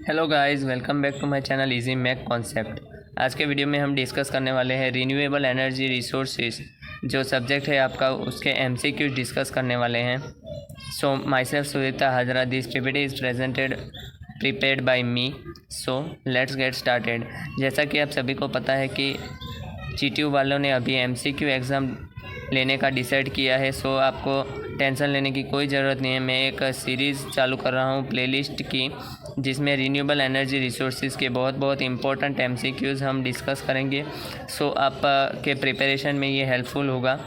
Hello guys, welcome back to my channel easy mac concept. आज के video में हम डिस्कस करने वाले हैं रिन्यूएबल एनर्जी रिसोर्सेज। जो सब्जेक्ट है आपका उसके एमसीक्यू डिस्कस करने वाले हैं। So myself Sudita Hazra, this PPT is prepared by me. So let's get started. जैसा कि आप सभी को पता है कि जीटीयू वालों ने अभी एमसीक्यू एग्ज़ाम लेने का डिसाइड किया है। सो आपको टेंशन लेने की कोई ज़रूरत नहीं है। मैं एक सीरीज़ चालू कर रहा हूँ प्लेलिस्ट की, जिसमें रिन्यूएबल एनर्जी रिसोर्सेज के बहुत इंपॉर्टेंट एमसीक्यूज़ हम डिस्कस करेंगे। सो आप के प्रिपरेशन में ये हेल्पफुल होगा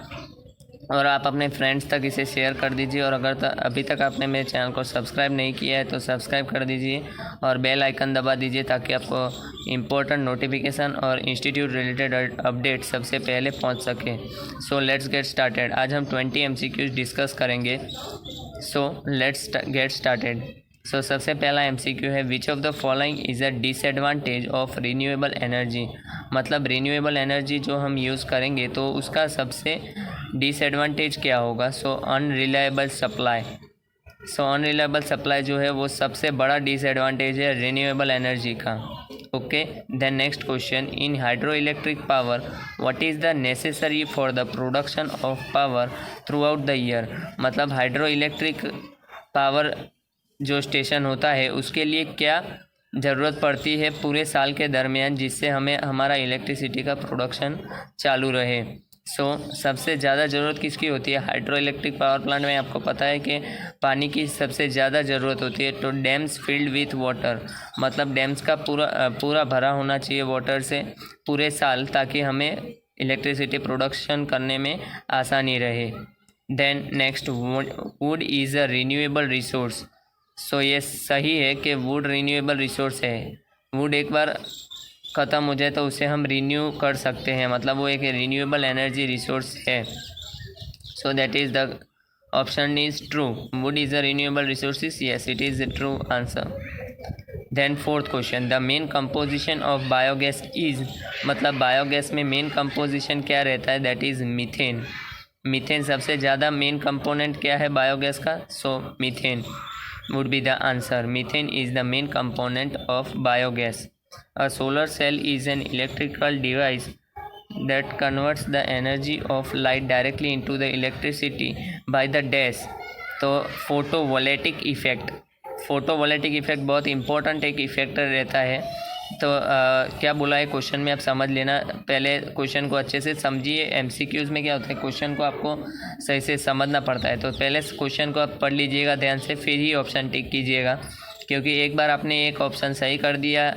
और आप अपने फ्रेंड्स तक इसे शेयर कर दीजिए। और अगर अभी तक आपने मेरे चैनल को सब्सक्राइब नहीं किया है तो सब्सक्राइब कर दीजिए और बेल आइकन दबा दीजिए, ताकि आपको इम्पोर्टेंट नोटिफिकेशन और इंस्टीट्यूट रिलेटेड अपडेट सबसे पहले पहुंच सके। So let's get started. आज हम 20 एमसीक्यूज डिस्कस करेंगे। So let's get started. So सबसे पहला एमसीक्यू है, which of the following is a disadvantage of renewable energy. मतलब रिन्यूएबल एनर्जी जो हम यूज़ करेंगे तो उसका सबसे डिसएडवांटेज क्या होगा। So unreliable supply. So unreliable supply जो है वो सबसे बड़ा डिसएडवांटेज है रिन्यूएबल एनर्जी का। Okay, then next question, in hydro electric power what is the necessary for the production of power throughout the year. मतलब हाइड्रो इलेक्ट्रिक पावर जो station होता है उसके लिए क्या ज़रूरत पड़ती है पूरे साल के दरमियान, जिससे हमें हमारा इलेक्ट्रिसिटी का प्रोडक्शन चालू रहे। सबसे ज़्यादा ज़रूरत किसकी होती है। हाइड्रो इलेक्ट्रिक पावर प्लांट में आपको पता है कि पानी की सबसे ज़्यादा ज़रूरत होती है। तो डैम्स फिल्ड विथ वाटर, मतलब डैम्स का पूरा भरा होना चाहिए वाटर से पूरे साल, ताकि हमें इलेक्ट्रिसिटी प्रोडक्शन करने में आसानी रहे। Then next, wood is a renewable resource. ये सही है कि वुड रिन्यूएबल रिसोर्स है। वुड एक बार ख़त्म हो जाए तो उसे हम रिन्यू कर सकते हैं, मतलब वो एक रिन्यूएबल एनर्जी रिसोर्स है। So that is the option is true. Wood is a renewable resources, yes it is the true answer. Then fourth question, the main composition of biogas is. मतलब biogas में main composition क्या रहता है, that is methane. Methane सबसे ज़्यादा main component क्या है biogas का। सो methane would be the answer. Methane is the main component of biogas. A solar cell is an electrical device that converts the energy of light directly into the electricity by the dash। तो photovoltaic effect, photovoltaic effect बहुत important एक effector रहता है। तो क्या बोला है question में आप समझ लेना। पहले क्वेश्चन को अच्छे से समझिए। एमसीक्यूज़ में क्या होता है, क्वेश्चन को आपको सही से समझना पड़ता है। तो पहले क्वेश्चन को आप पढ़ लीजिएगा ध्यान से, फिर ही ऑप्शन टिक कीजिएगा। क्योंकि एक बार आपने एक ऑप्शन सही कर दिया,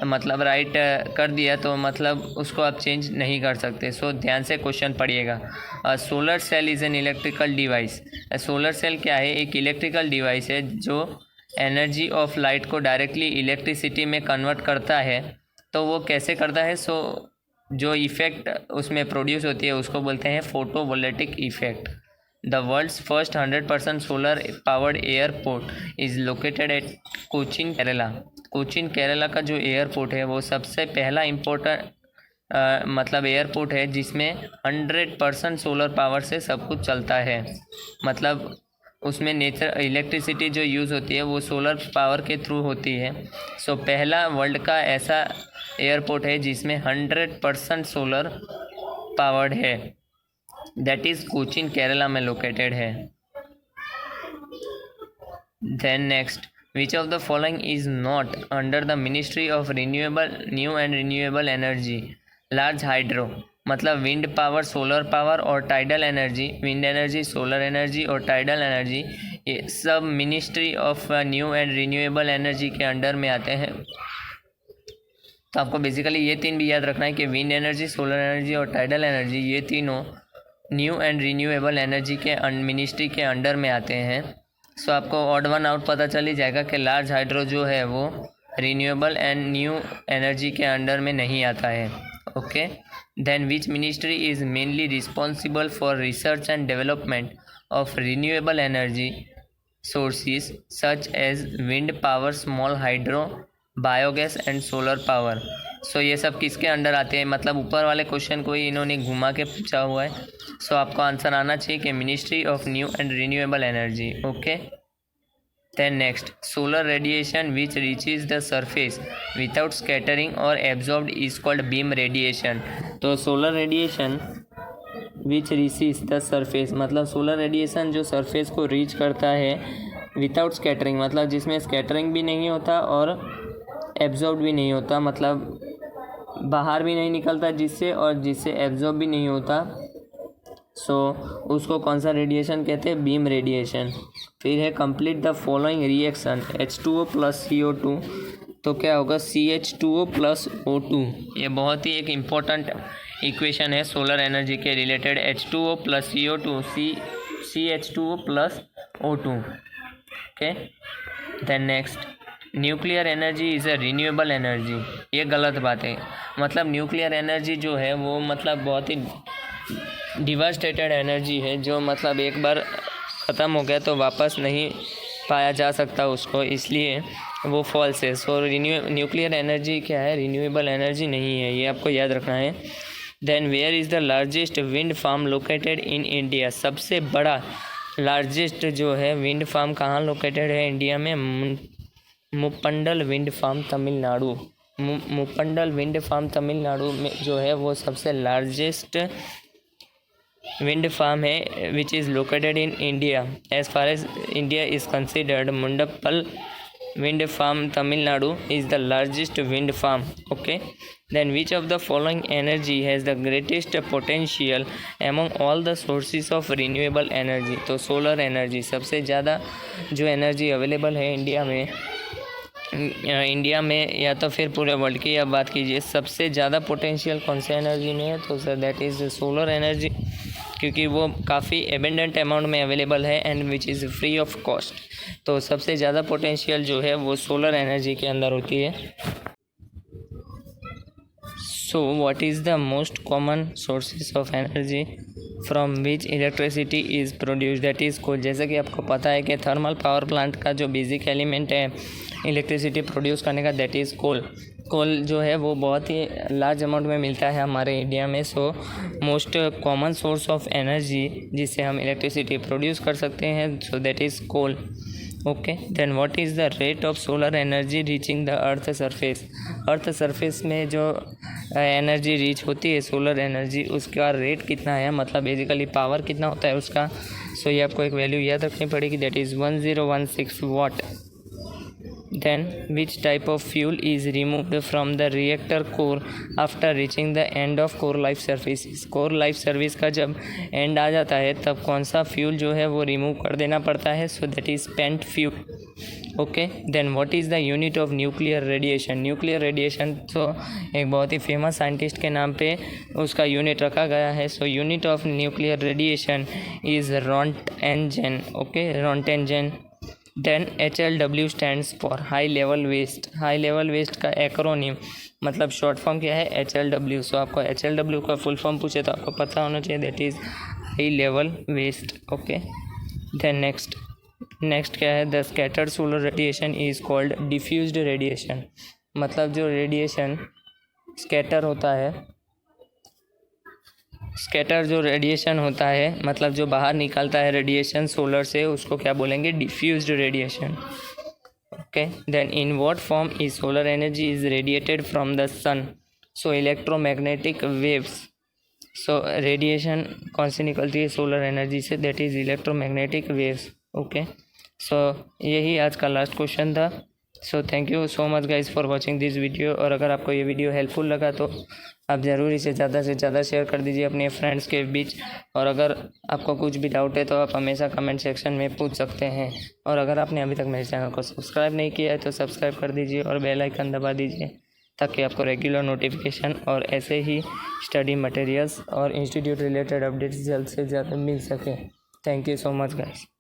मतलब राइट कर दिया, तो मतलब उसको आप चेंज नहीं कर सकते। ध्यान से क्वेश्चन पढ़िएगा। Solar cell is an electrical device. Solar cell क्या है, एक इलेक्ट्रिकल डिवाइस है जो एनर्जी ऑफ लाइट को डायरेक्टली इलेक्ट्रिसिटी में कन्वर्ट करता है। तो वो कैसे करता है। जो इफ़ेक्ट उसमें प्रोड्यूस होती है उसको बोलते हैं photovoltaic effect. The world's first 100% solar powered airport is located at Cochin, Kerala. Cochin Kerala का जो एयरपोर्ट है वो सबसे पहला इम्पोर्टेंट मतलब एयरपोर्ट है जिसमें 100% सोलर पावर से सब कुछ चलता है। मतलब उसमें इलेक्ट्रिसिटी जो यूज़ होती है वो सोलर पावर के थ्रू होती है। पहला वर्ल्ड का ऐसा एयरपोर्ट है जिसमें 100% सोलर पावर्ड है, दैट इज़ कोचीन केरला में लोकेटेड है। Then next, which of the following is not under the ministry of new and renewable energy. Large hydro, मतलब विंड पावर, सोलर पावर और tidal energy. Wind energy, solar energy और tidal energy, ये सब ministry of new and renewable energy के under में आते हैं। तो आपको बेसिकली ये तीन भी याद रखना है कि विंड एनर्जी, सोलर एनर्जी और टाइडल एनर्जी, ये तीनों न्यू एंड रिन्यूएबल एनर्जी के मिनिस्ट्री के अंडर में आते हैं। आपको ऑड वन आउट पता चल ही जाएगा कि लार्ज हाइड्रो जो है वो रिन्यूएबल एंड न्यू एनर्जी के अंडर में नहीं आता है। Okay, then which ministry is mainly responsible for research and development of renewable energy sources such as wind power, small hydro, biogas and solar power। ये सब किसके अंडर आते हैं, मतलब ऊपर वाले क्वेश्चन को ही इन्होंने घुमा के पूछा हुआ है। आपको आंसर आना चाहिए कि ministry of new and renewable energy. Okay, Then next, solar radiation which reaches the surface without scattering or absorbed is called beam radiation. तो solar radiation which reaches the surface मतलब सोलर रेडिएशन जो surface को reach करता है without scattering मतलब जिसमें scattering भी नहीं होता और एब्जॉर्ब भी नहीं होता, मतलब बाहर भी नहीं निकलता जिससे और जिससे एब्जॉर्ब भी नहीं होता, उसको कौन सा रेडिएशन कहते हैं? Beam radiation. फिर है complete the following reaction H2O plus CO2, तो क्या होगा? CH2O plus O2। ये बहुत ही एक इम्पोर्टेंट इक्वेशन है सोलर एनर्जी के related, H2O plus CO2 CH2O plus O2। Okay, then next, nuclear energy is a renewable energy. ये गलत बात है, मतलब न्यूक्लियर एनर्जी जो है वो मतलब बहुत ही डिवास्टेटेड एनर्जी है, जो मतलब एक बार ख़त्म हो गया तो वापस नहीं पाया जा सकता उसको, इसलिए वो फॉल्स है। सो न्यूक्लियर एनर्जी क्या है? रिन्यूएबल एनर्जी नहीं है, ये आपको याद रखना है। Then where is the largest wind farm located in India? सबसे बड़ा लार्जेस्ट जो है विंड फार्म कहाँ लोकेटेड है इंडिया में? Muppandal wind farm Tamil Nadu. Muppandal wind farm Tamil Nadu में जो है वो सबसे लार्जेस्ट विंड फार्म है which is located in India. As far as India is considered, Mundappal wind farm Tamil Nadu is the largest wind farm. Okay, then which of the following energy has the greatest potential among all the sources of renewable energy? तो solar energy सबसे ज़्यादा जो energy available है India में या तो फिर पूरे वर्ल्ड की आप बात कीजिए, सबसे ज़्यादा पोटेंशियल कौन से एनर्जी में है? तो sir that is solar energy, क्योंकि वो काफ़ी एबेंडेंट अमाउंट में अवेलेबल है and which is free of cost. तो सबसे ज़्यादा पोटेंशियल जो है वो सोलर एनर्जी के अंदर होती है। So what is the most common sources of energy from which electricity is produce? That is coal. जैसे कि आपको पता है कि थर्मल पावर प्लांट का जो बेसिक एलिमेंट है इलेक्ट्रिसिटी प्रोड्यूस करने का, दैट इज़ कोल। कोल जो है वो बहुत ही लार्ज अमाउंट में मिलता है हमारे इंडिया में। So most common source of energy जिससे हम इलेक्ट्रिसिटी प्रोड्यूस कर सकते हैं, so that is coal. Okay, then what is the rate of solar energy reaching the earth surface? Earth surface में जो एनर्जी रीच होती है सोलर एनर्जी, उसका रेट कितना है, मतलब बेसिकली पावर कितना होता है उसका। सो ये आपको एक वैल्यू याद रखनी पड़ेगी, that is 1016 watt. Then which type of fuel is removed from the reactor core after reaching the end of core life services? core life service का जब एंड आ जाता है तब कौन सा फ्यूल जो है वो रिमूव कर देना पड़ता है? So that is spent fuel. Okay, then what is the unit of nuclear radiation? Nuclear radiation तो एक बहुत ही फेमस साइंटिस्ट के नाम पे उसका यूनिट रखा गया है। So unit of nuclear radiation is roentgen. Okay, roentgen. Then HLW stands for high level waste. High level waste का एक्रोनिम मतलब शॉर्ट फॉर्म क्या है? HLW। सो आपको HLW का फुल फॉर्म पूछे तो आपको पता होना चाहिए, that is high level waste. Okay, then next क्या है? The scattered solar radiation is called diffused radiation. मतलब जो रेडिएशन स्कैटर होता है, स्कैटर जो रेडिएशन होता है मतलब जो बाहर निकलता है रेडिएशन सोलर से, उसको क्या बोलेंगे? Diffused radiation. Okay, then in what form is solar energy is radiated from the sun? So electromagnetic waves. So radiation कौन सी निकलती है सोलर एनर्जी से? That is electromagnetic waves. Okay, so यही आज का लास्ट क्वेश्चन था। So thank you so much guys for watching this video. और अगर आपको ये वीडियो हेल्पफुल लगा तो आप ज़रूर इसे ज़्यादा से ज़्यादा शेयर कर दीजिए अपने फ्रेंड्स के बीच। और अगर आपको कुछ भी डाउट है तो आप हमेशा कमेंट सेक्शन में पूछ सकते हैं। और अगर आपने अभी तक मेरे चैनल को सब्सक्राइब नहीं किया है तो सब्सक्राइब कर दीजिए और बेल आइकन दबा दीजिए, ताकि आपको रेगुलर नोटिफिकेशन और ऐसे ही स्टडी मटेरियल्स और इंस्टीट्यूट रिलेटेड अपडेट्स जल्द से ज़्यादा मिल सके। Thank you so much guys.